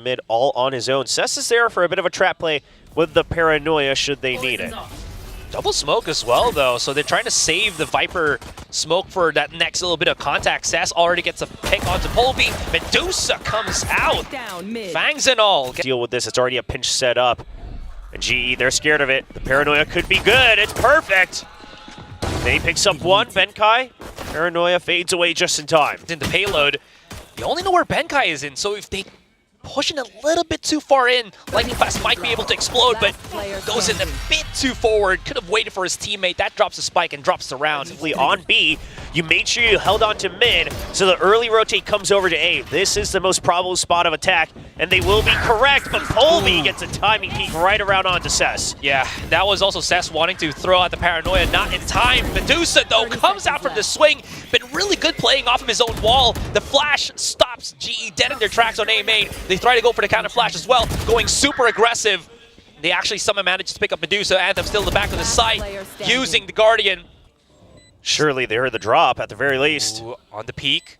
Mid all on his own. Cess is there for a bit of a trap play with the paranoia should they need it. Double smoke as well, though, so they're trying to save the Viper smoke for that next little bit of contact. Cess already gets a pick onto Polby. Medusa comes out. Fangs and all. Deal with this. It's already a pinch set up. And GE, they're scared of it. The paranoia could be good. It's perfect. Then he picks up one. Benkai. Paranoia fades away just in time. In the payload, they only know where Benkai is in, so if they pushing a little bit too far in, Lightning Fast might be able to explode, but goes in a bit too forward. Could have waited for his teammate. That drops the spike and drops the round. On B, you made sure you held on to mid, so the early rotate comes over to A. This is the most probable spot of attack, and they will be correct, but Polby gets a timing peek right around onto Cess. Yeah, that was also Cess wanting to throw out the paranoia, not in time. Medusa, though, comes out from the swing, been really good playing off of his own wall. The flash stops GE dead in their tracks on A main. They try to go for the counter flash as well, going super aggressive. They actually somehow managed to pick up Medusa. Anthem still in the back of the site, using the Guardian. Surely they heard the drop at the very least. Ooh, on the peak,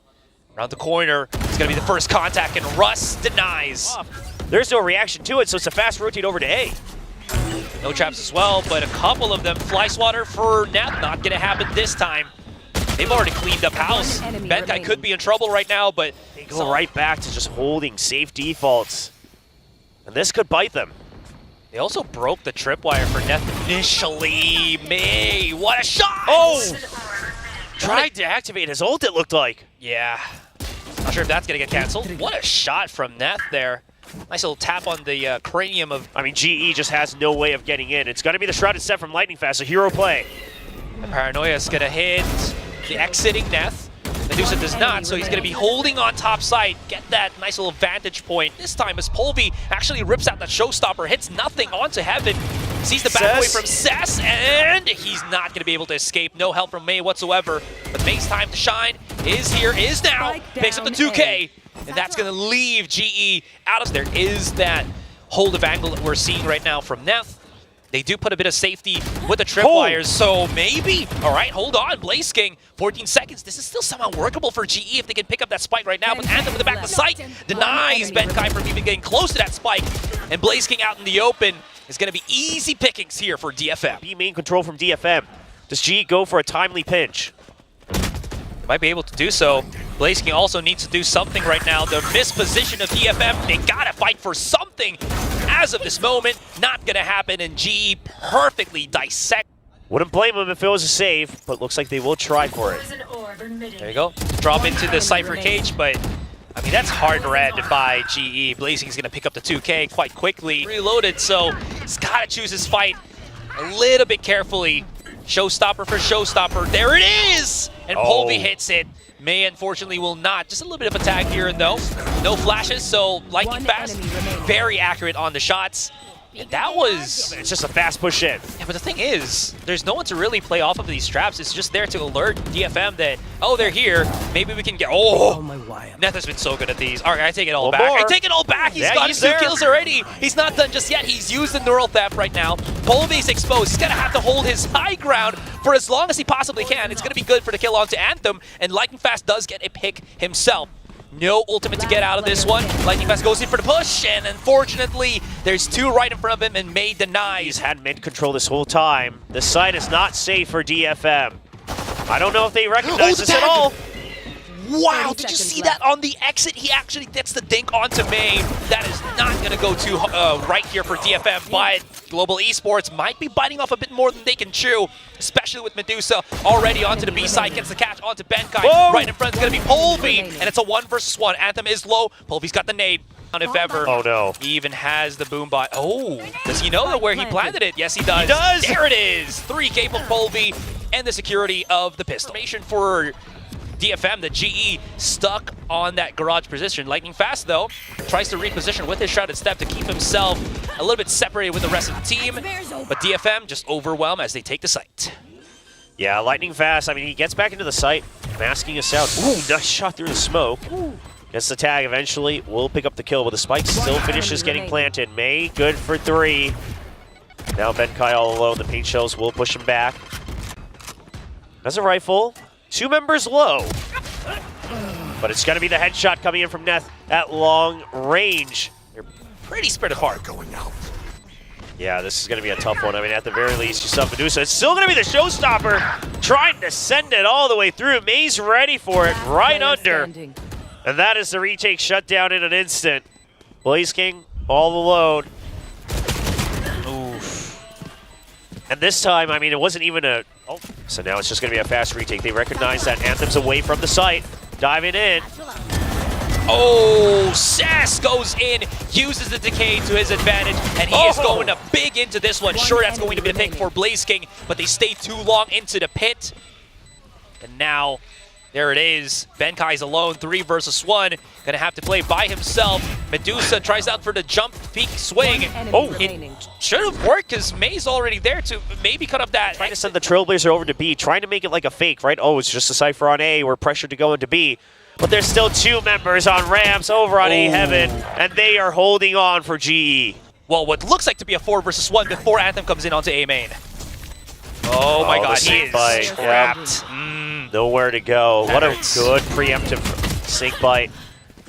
around the corner. It's going to be the first contact, and Russ denies. There's no reaction to it, so it's a fast rotate over to A. No traps as well, but a couple of them. Fly swatter for Neth, not going to happen this time. They've already cleaned up house. Benkai could be in trouble right now, but they go right back to just holding safe defaults. And this could bite them. They also broke the tripwire for Neth initially. May, what a shot! Oh! Tried to activate his ult, it looked like. Yeah. Not sure if that's going to get canceled. What a shot from Neth there. Nice little tap on the cranium of... I mean, GE just has no way of getting in. It's going to be the Shrouded Set from Lightning Fast, a hero play. The Paranoia is going to hit the exiting Neth. Medusa does not, so he's going to be holding on top side, get that nice little vantage point. This time as Polby actually rips out that showstopper, hits nothing onto Heaven, sees the back away from Cess, and he's not going to be able to escape. No help from May whatsoever. But May's time to shine is here, is now. Picks up the 2K, and that's going to leave GE out of there. Is that hold of angle that we're seeing right now from Neth. They do put a bit of safety with the tripwires, so maybe. All right, hold on, Blaze King, 14 seconds. This is still somehow workable for GE if they can pick up that spike right now, but Anthem in the back of the site denies Benkai from even getting close to that spike, and Blaze King out in the open is going to be easy pickings here for DFM. B main control from DFM. Does GE go for a timely pinch? Might be able to do so. Blaze King also needs to do something right now. The misposition of DFM, they gotta fight for something. As of this moment, not gonna happen, and GE perfectly dissect. Wouldn't blame him if it was a save, but looks like they will try for it. There you go. Drop into the Cypher cage, but I mean, that's hard read by GE. Blazing's gonna pick up the 2K quite quickly. Reloaded, so he's gotta choose his fight a little bit carefully. Showstopper for showstopper. There it is! And Polby hits it. May, unfortunately, will not. Just a little bit of a tag here and though. No flashes, so Lightning Fast, very accurate on the shots. And that was... It's just a fast push in. Yeah, but the thing is, there's no one to really play off of these traps. It's just there to alert DFM that, oh, they're here. Maybe we can get... Oh, Neth has been so good at these. All right, I take it all back. I take it all back. He's got his 2 kills already. He's not done just yet. He's used the Neural Theft right now. Polby's exposed. He's going to have to hold his high ground for as long as he possibly can. It's going to be good for the kill onto Anthem, and Lightning Fast does get a pick himself. No ultimate to get out of this one. Lightning Fast goes in for the push, and unfortunately, there's 2 right in front of him, and May denies. He's had mid control this whole time. The site is not safe for DFM. I don't know if they recognize this at all. Wow, did you see that on the exit? He actually gets the dink onto May. That is not going to go too right here for DFM, but Global Esports might be biting off a bit more than they can chew, especially with Medusa already onto the B side, gets the catch onto Benkai. Whoa. Right in front is going to be Polby, and it's a 1 versus 1. Anthem is low. Polby's got the nade. If ever. Oh no. He even has the boom bot. Oh, does he know where he planted it? Yes, he does. He does! There it is. 3K from Polby and the security of the pistol. For DFM, the GE stuck on that garage position. Lightning Fast, though, tries to reposition with his Shrouded Step to keep himself a little bit separated with the rest of the team. But DFM just overwhelmed as they take the site. Yeah, Lightning Fast, I mean, he gets back into the site, masking us out. Ooh, nice shot through the smoke. Gets the tag eventually. Will pick up the kill, but the spike still finishes getting planted. May, good for 3. Now Benkai all alone. The paint shells will push him back. Has a rifle. 2 members low. But it's going to be the headshot coming in from Neth at long range. pretty spread apart. Yeah, this is going to be a tough one. I mean, at the very least, you saw Medusa. It's still going to be the showstopper, trying to send it all the way through. May's ready for it, right under. And that is the retake shutdown in an instant. Blaze King, all alone. Oof. And this time, I mean, it wasn't even a... Oh, so now it's just going to be a fast retake. They recognize that Anthem's away from the site. Diving in. Oh, Sass goes in, uses the decay to his advantage, and he is going to big into this one. Sure, that's going to be the pick for Blaze King, but they stay too long into the pit. And now, there it is. Benkai's alone, 3 versus 1. Gonna have to play by himself. Medusa tries out for the jump peek swing. Oh, it should have worked because May's already there to maybe cut up that. Trying to send the Trailblazer over to B, trying to make it like a fake, right? Oh, it's just a Cypher on A. We're pressured to go into B. But there's still 2 members on ramps over on A Heaven, and they are holding on for GE. Well, what looks like to be a 4 versus 1 before Anthem comes in onto A main. Oh my god, he is trapped. Nowhere to go. What a good preemptive sync bite.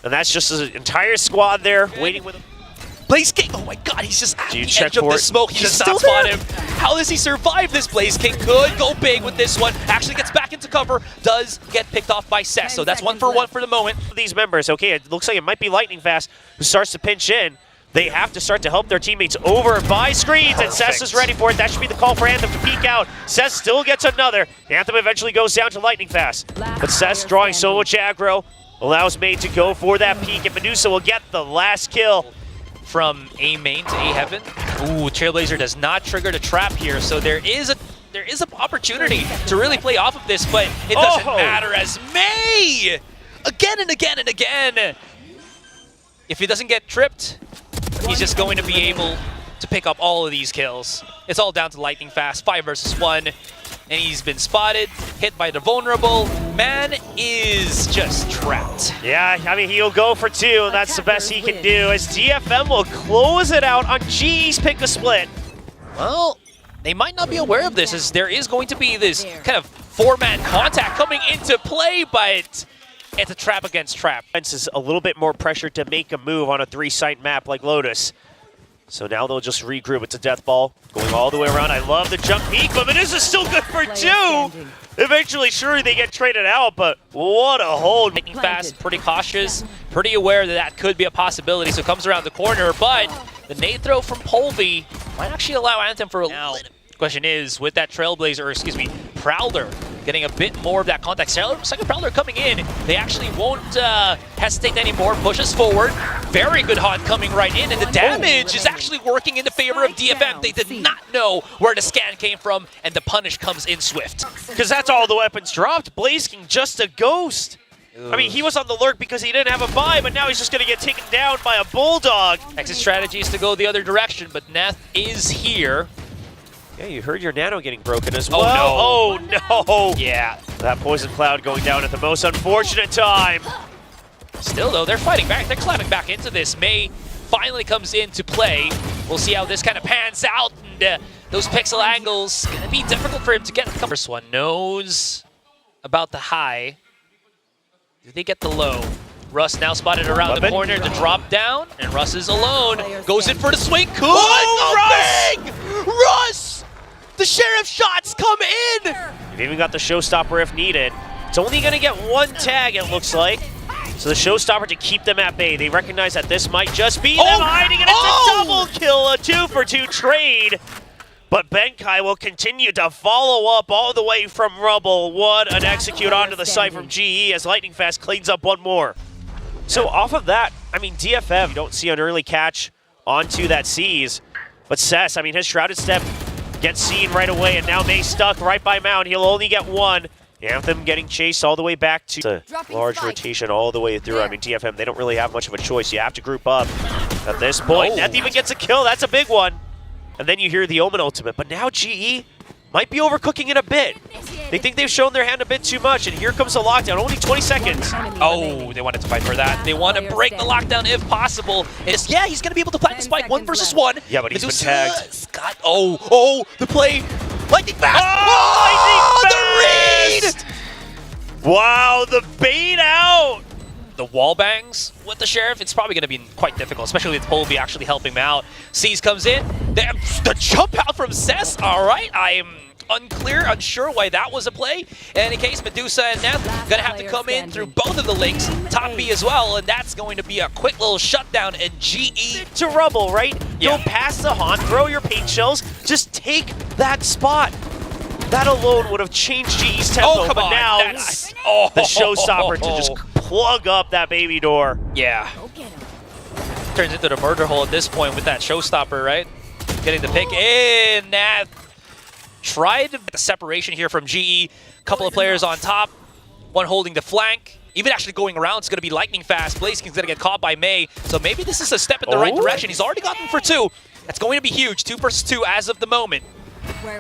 And that's just an entire squad there waiting with him. Blaze King, oh my god, he's just at the check edge of for the it? smoke. He does not spot him. How does he survive this? Blaze King could go big with this one. Actually gets back into cover. Does get picked off by Sess. So that's 1 for 1 for the moment. These members, okay, it looks like it might be Lightning Fast who starts to pinch in. They have to start to help their teammates over by screens, and Sess is ready for it. That should be the call for Anthem to peek out. Sess still gets another. Anthem eventually goes down to Lightning Fast. But Sess drawing so much aggro allows May to go for that peek, and Medusa will get the last kill. From A main to A Heaven. Ooh, Trailblazer does not trigger the trap here, so there is an opportunity to really play off of this, but it doesn't matter as May again and again and again. If he doesn't get tripped, he's just going to be able to pick up all of these kills. It's all down to Lightning Fast, 5 versus 1. And he's been spotted, hit by the vulnerable. Man is just trapped. Yeah, I mean, he'll go for 2, and that's the best he can do, as DFM will close it out on GE's pick the split. Well, they might not be aware of this, as there is going to be this kind of 4-man contact coming into play, but it's a trap against trap. Is a little bit more pressure to make a move on a 3-site map like Lotus. So now they'll just regroup. It's a death ball going all the way around. I love the jump peek, but Medusa's still good for 2. Eventually, sure, they get traded out, but what a hold. Lightning Fast, pretty cautious, pretty aware that that could be a possibility, so comes around the corner, but the nade throw from Polvi might actually allow Anthem for a little. Question is, with that Trailblazer, or excuse me, Prowler, getting a bit more of that contact. Second Prowler coming in, they actually won't hesitate anymore, pushes forward. Very good haunt coming right in, and the damage is actually working in the favor of DFM. They did not know where the scan came from, and the punish comes in swift. Because that's all the weapons dropped. Blaze King just a ghost. I mean, he was on the lurk because he didn't have a buy, but now he's just going to get taken down by a Bulldog. Exit strategy is to go the other direction, but Neth is here. Yeah, you heard your nano getting broken as well. Oh, no. Oh, no. Yeah. That poison cloud going down at the most unfortunate time. Still, though, they're fighting back. They're climbing back into this. May finally comes into play. We'll see how this kind of pans out. And those pixel angles, going to be difficult for him to get. The first one knows about the high. Do they get the low? Russ now spotted around the corner to drop down, and Russ is alone. Goes in for the swing. Could go big! Russ! The sheriff shots come in! You've even got the showstopper if needed. It's only going to get 1 tag, it looks like. So the showstopper to keep them at bay. They recognize that this might just be them hiding, and it's a double kill, a 2-for-2 trade. But Benkai will continue to follow up all the way from rubble. What an execute onto the site from GE as Lightning Fast cleans up 1 more. So off of that, I mean, DFM, you don't see an early catch onto that C's. But Sess, I mean, his Shrouded Step gets seen right away, and now May's stuck right by Mount. He'll only get 1. Anthem getting chased all the way back to a large rotation all the way through. I mean, DFM, they don't really have much of a choice. You have to group up at this point. Neth even gets a kill. That's a big one. And then you hear the Omen ultimate. But now GE might be overcooking it a bit. They think they've shown their hand a bit too much, and here comes the lockdown. Only 20 seconds. Oh, they wanted to fight for that. They want to break the lockdown if possible. Yeah, he's going to be able to plant the spike 1 versus 1. Yeah, but he's been tagged. Scott, the play. Lightning Fast. Oh, the read! Wow, the bait out. the wall bangs with the Sheriff, it's probably going to be quite difficult, especially with Polvi actually helping him out. Seas comes in. The jump out from Cess. All right, I am unsure why that was a play. In any case, Medusa and Neth going to have to come in through both of the links, top B as well, and that's going to be a quick little shutdown, and GE To rubble, right? Yeah. Go past the haunt, throw your paint shells, just take that spot. That alone would have changed GE's tempo, Oh, come but on. now That's the showstopper to just plug up that baby door. Yeah. Turns into the murder hole at this point with that showstopper, right? Getting the pick in. Neth tried the separation here from GE. Couple of players on top. One holding the flank. Even actually going around, it's going to be lightning fast. Blazeking's going to get caught by May. So maybe this is a step in the right direction. He's already gotten for 2. That's going to be huge. 2 versus 2 as of the moment.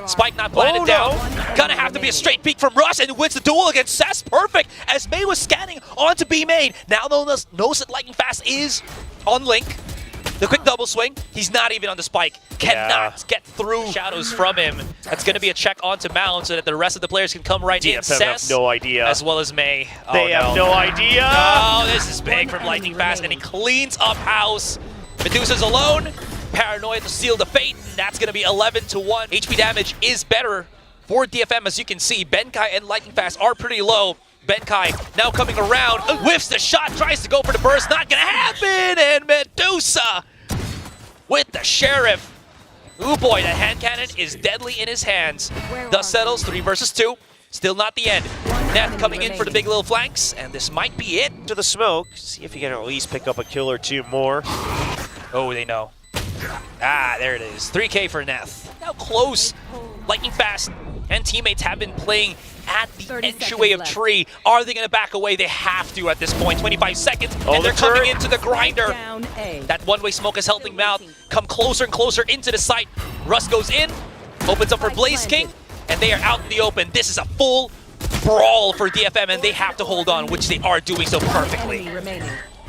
Spike not planted down. Gonna have to be a straight peek from Russ, and wins the duel against Cess. Perfect, as May was scanning onto B main. Now knows that lightning fast is on Link. The quick double swing, he's not even on the spike. Cannot get through shadows from him. That's going to be a check onto Mount so that the rest of the players can come right in. DFM have Cess, no idea. as well as May. They have no idea. Oh, this is big from Lightning Fast, and he cleans up house. Medusa's alone. Paranoia to seal the fate, and that's going to be 11-1. HP damage is better for DFM, as you can see. Benkai and Lightning Fast are pretty low. Benkai now coming around, whiffs the shot, tries to go for the burst, not gonna happen, and Medusa with the Sheriff. Ooh boy, that hand cannon is deadly in his hands. Dust settles, 3 versus 2. Still not the end. Neth coming in for the big little flanks, and this might be it. To the smoke, see if he can at least pick up a kill or 2 more. Oh, they know. Ah, there it is. 3K for Neth. Now close. Lightning Fast and teammates have been playing at the entryway of Tree. Are they going to back away? They have to at this point. 25 seconds, and they're coming into the grinder. That one-way smoke is helping them out. Come closer and closer into the site. Russ goes in, opens up for Blazeking, and they are out in the open. This is a full brawl for DFM, and they have to hold on, which they are doing so perfectly.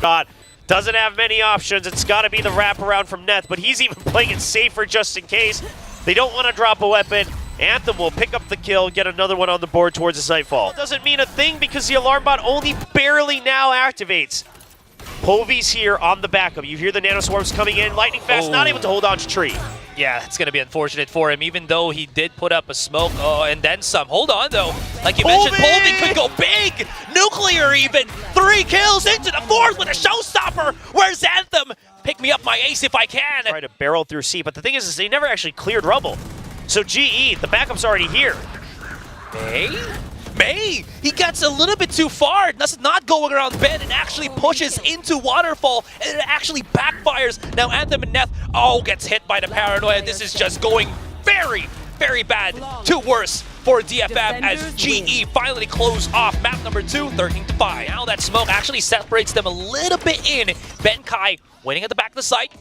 God, doesn't have many options. It's got to be the wraparound from Neth, but he's even playing it safer just in case. They don't want to drop a weapon. Anthem will pick up the kill, get another one on the board towards the Nightfall. Doesn't mean a thing because the alarm bot only barely now activates. Povi's here on the backup. You hear the nanoswarms coming in. Lightning Fast not able to hold on to Tree. Yeah, it's going to be unfortunate for him, even though he did put up a smoke. Oh, and then some. Hold on, though. Like you mentioned, Polvi could go big. Nuclear even. 3 kills into the 4th with a showstopper. Where's Anthem? Pick me up my ace if I can. Try to barrel through C, but the thing is they never actually cleared rubble. So GE, the backup's already here. May, he gets a little bit too far. Does not going around bed and actually pushes into Waterfall, and it actually backfires. Now Anthem and Neth, gets hit by the Paranoia. This is just going very, very bad to worse for DFM as GE finally close off map number 2, 13-5. Now that smoke actually separates them a little bit in. Benkai waiting at the back of the site,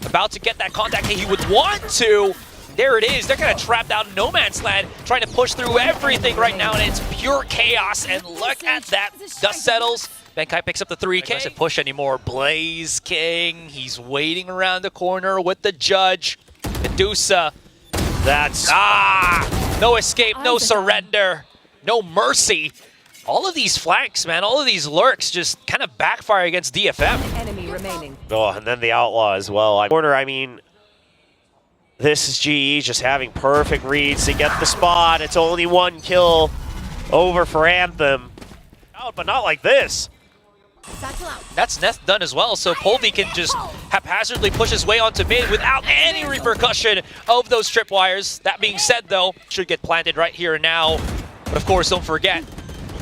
about to get that contact he would want to. There it is. They're going to trap down no man's land, trying to push through everything right now, and it's pure chaos. And look at that. Dust settles. Benkai picks up the 3K. Doesn't push anymore. Blazeking. He's waiting around the corner with the judge. Medusa. That's... no escape, no surrender, no mercy. All of these flanks, man, all of these lurks just kind of backfire against DFM. Enemy remaining. Oh, and then the Outlaw as well. Corner, I mean... This is GE just having perfect reads to get the spot. It's only 1 kill over for Anthem. Out, but not like this. That's Neth done as well, so Polvi can just haphazardly push his way onto mid without any repercussion of those tripwires. That being said, though, should get planted right here and now. But of course, don't forget,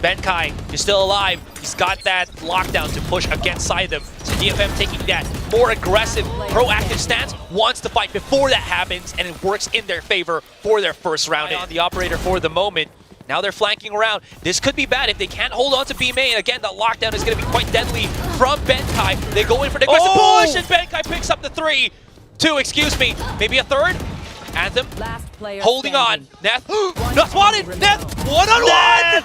Benkai is still alive. He's got that lockdown to push against Scythem. So DFM taking that more aggressive, proactive stance, wants to fight before that happens, and it works in their favor for their first round. On the operator for the moment. Now they're flanking around. This could be bad if they can't hold on to B main. Again, the lockdown is going to be quite deadly from Benkai. They go in for the aggressive push, and Benkai picks up the 3. 2, excuse me. Maybe a 3rd. Anthem holding on. Neth, not spotted. Neth, one-on-one.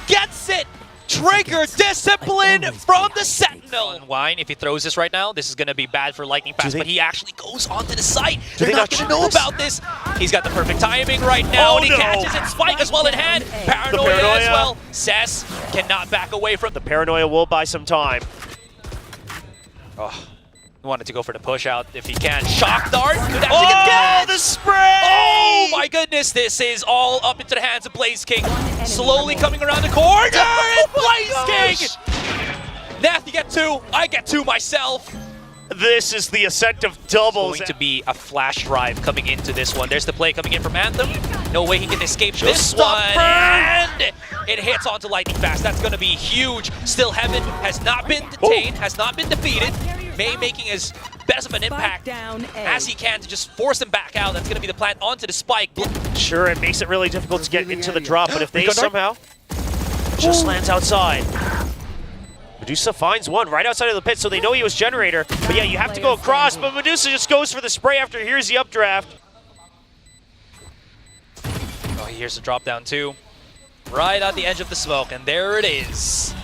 Gets it. trigger discipline from the Sentinel. Wine, if he throws this right now, this is going to be bad for Lightning Fast, but he actually goes onto the site. They're not going to know about this. He's got the perfect timing right now, and he catches it. Spike as well in hand. Paranoia as well. Cess cannot back away from the Paranoia will buy some time. Oh, he wanted to go for the push out if he can. Shock dart could actually get the spray! Oh my goodness, this is all up into the hands of Blaze King. Slowly coming around the corner, and Blaze King! Nath, you get two. I get two myself. This is the ascent of doubles. It's going to be a flash drive coming into this one. There's the play coming in from Anthem. No way he can escape this one. And it hits onto Lightning Fast. That's going to be huge. Still, Heaven has not been detained, has not been defeated. May making as best of an impact as he can to just force him back out. That's going to be the plan onto the spike. Sure, it makes it really difficult to get into the drop, but if they somehow just lands outside. Medusa finds one right outside of the pit, so they know he was Generator. But yeah, you have to go across, but Medusa just goes for the spray after he hears the updraft. Oh, he hears the drop down too. Right on the edge of the smoke, and there it is.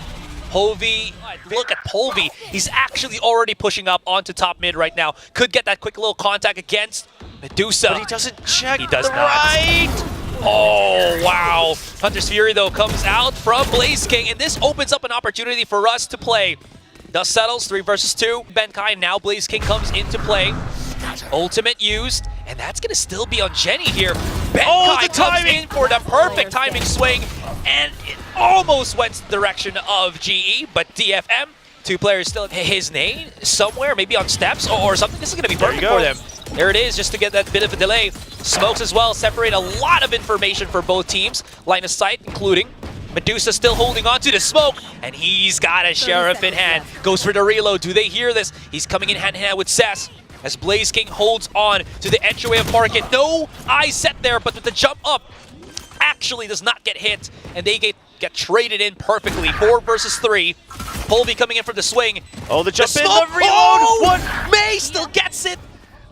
Polvi, look at Polvi. He's actually already pushing up onto top mid right now. Could get that quick little contact against Medusa. But he doesn't check. He does not. Right. Oh, wow. Hunter's Fury, though, comes out from Blaze King, and this opens up an opportunity for us to play. Dust settles, 3 versus 2. Benkai, now Blaze King comes into play. Ultimate used, and that's going to still be on Jenny here. Benkai comes in for the perfect timing swing, and it almost went to the direction of GE, but DFM, 2 players still his name somewhere, maybe on steps or something. This is going to be perfect for them. There it is, just to get that bit of a delay. Smokes as well, separate a lot of information for both teams. Line of sight, including Medusa still holding on to the smoke, and he's got a Sheriff in hand. Goes for the reload. Do they hear this? He's coming in hand-in-hand with Cess as Blaze King holds on to the entryway of Market. No eye set there, but with the jump up, actually does not get hit, and they get traded in perfectly. 4 versus 3. Polvi coming in from the swing. Oh, the jump in, the the reload! One. May still gets it.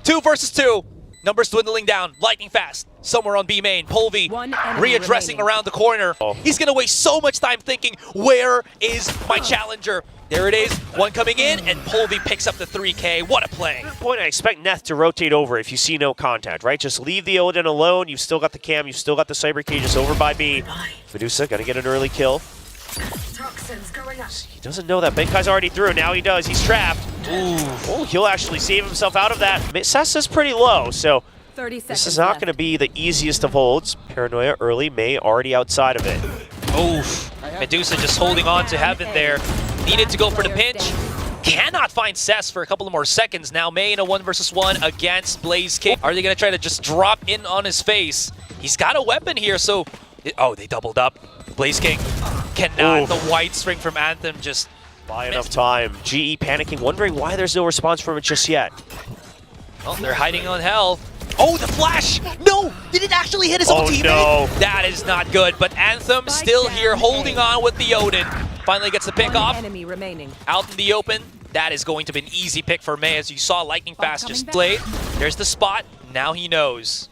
2 versus 2. Numbers dwindling down. Lightning Fast. Somewhere on B main. Polvi readdressing around the corner. He's going to waste so much time thinking, where is my challenger? There it is. One coming in, and Polvi picks up the 3K. What a play. At that point, I expect Neth to rotate over if you see no contact, right? Just leave the Odin alone. You've still got the cam. You've still got the Cyber Cages over by B. Medusa got to get an early kill. He doesn't know that Benkai's already through. Now he does. He's trapped. Ooh. Oh, he'll actually save himself out of that. Sessa's pretty low, so this is not going to be the easiest of holds. Paranoia early. May already outside of it. Oof. Medusa just holding on to Heaven there. Needed to go for the pinch. Cannot find Cess for a couple of more seconds. Now May in a 1 versus 1 against Blaze King. Are they going to try to just drop in on his face? He's got a weapon here, so... Oh, they doubled up. Blaze King cannot. Oof. The white string from Anthem just... Buy enough time. GE panicking, wondering why there's no response from it just yet. Well, they're hiding on hell. Oh, the flash! No! Did it actually hit his own teammate? No. That is not good, but Anthem still here holding on with the Odin. Finally gets the pick off. Enemy remaining. Out in the open. That is going to be an easy pick for May, as you saw Lightning Fast just played. There's the spot. Now he knows.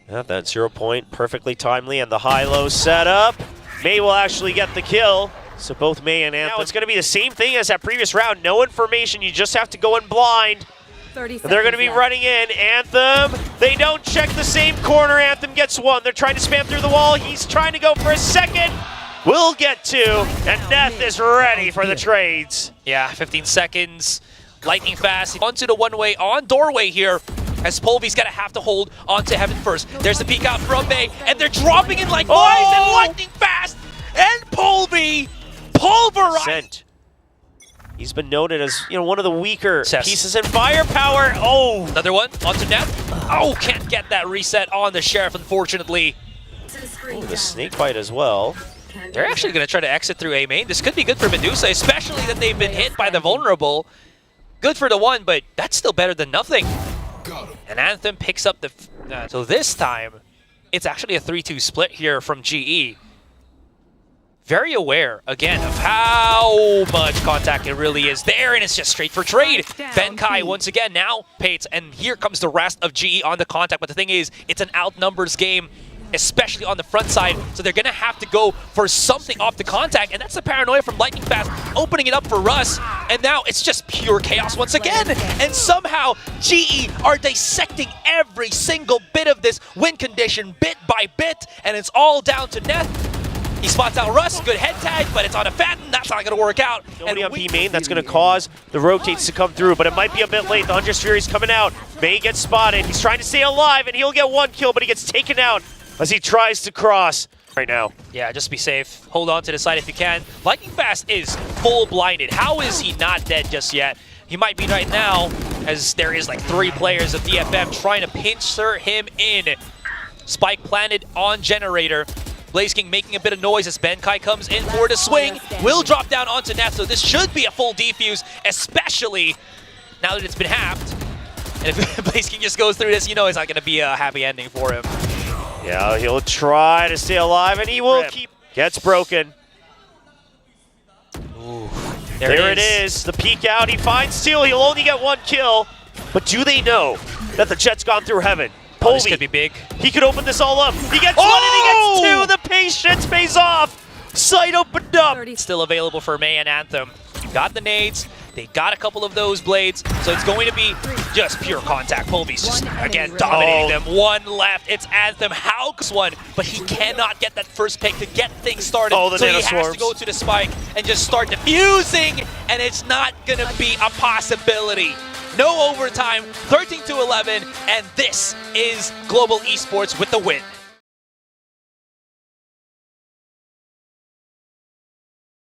Yeah, that 0 point, perfectly timely, and the high-low setup. May will actually get the kill. So both May and Anthem. Now it's going to be the same thing as that previous round. No information. You just have to go in blind. They're going to be running in. Anthem, they don't check the same corner. Anthem gets 1. They're trying to spam through the wall. He's trying to go for a second. Will get 2. And Neth is ready for the trades. Yeah, 15 seconds. Lightning Fast onto the one-way on doorway here. As Polvi's going to have to hold onto Heaven first. There's the peek out from May. And they're dropping in like boys. And Lightning Fast and Polvi pulverized. He's been noted as, one of the weaker pieces in firepower. Oh! Another one onto Neth. Oh, can't get that reset on the Sheriff, unfortunately. Oh, the snake bite as well. They're actually going to try to exit through A main. This could be good for Medusa, especially that they've been hit by the vulnerable. Good for the 1, but that's still better than nothing. And Anthem picks up the... so this time, it's actually a 3-2 split here from GE. Very aware, again, of how much contact it really is there, and it's just straight for trade. Benkai, once again, now Pates, and here comes the rest of GE on the contact. But the thing is, it's an outnumbers game. especially on the front side. So they're going to have to go for something off the contact, and that's the paranoia from Lightning Fast, opening it up for Russ, and now it's just pure chaos once again. And somehow GE are dissecting every single bit of this win condition bit by bit, and it's all down to Neth. He spots out Russ, good head tag, but it's on a Fatten, that's not going to work out. Nobody on B main, that's going to cause the rotates to come through, but it might be a bit late. The Hunter's Fury's coming out. May gets spotted. He's trying to stay alive, and he'll get one kill, but he gets taken out as he tries to cross right now. Yeah, just be safe. Hold on to the side if you can. Lightning Fast is full blinded. How is he not dead just yet? He might be right now, as there is like 3 players of DFM trying to pincer him in. Spike planted on Generator. Blaze King making a bit of noise as Benkai comes in for the swing. Will drop down onto Neth, so this should be a full defuse, especially now that it's been halved. And if Blaze King just goes through this, you know it's not going to be a happy ending for him. Yeah, he'll try to stay alive, and he will keep... Gets broken. Ooh, there it is. The peek out. He finds Steel. He'll only get 1 kill. But do they know that the Jet's gone through heaven? Oh, this could be big. He could open this all up. He gets 1 and he gets 2. The patience pays off. Sight opened up. Still available for May and Anthem. Got the nades. They got a couple of those blades. So it's going to be just pure contact. Polvy's just, again, dominating them. 1 left. It's Anthem. Hauk's one, but he cannot get that first pick to get things started. So he has to go to the spike and just start diffusing, and it's not going to be a possibility. No overtime, 13-11, and this is Global Esports with the win.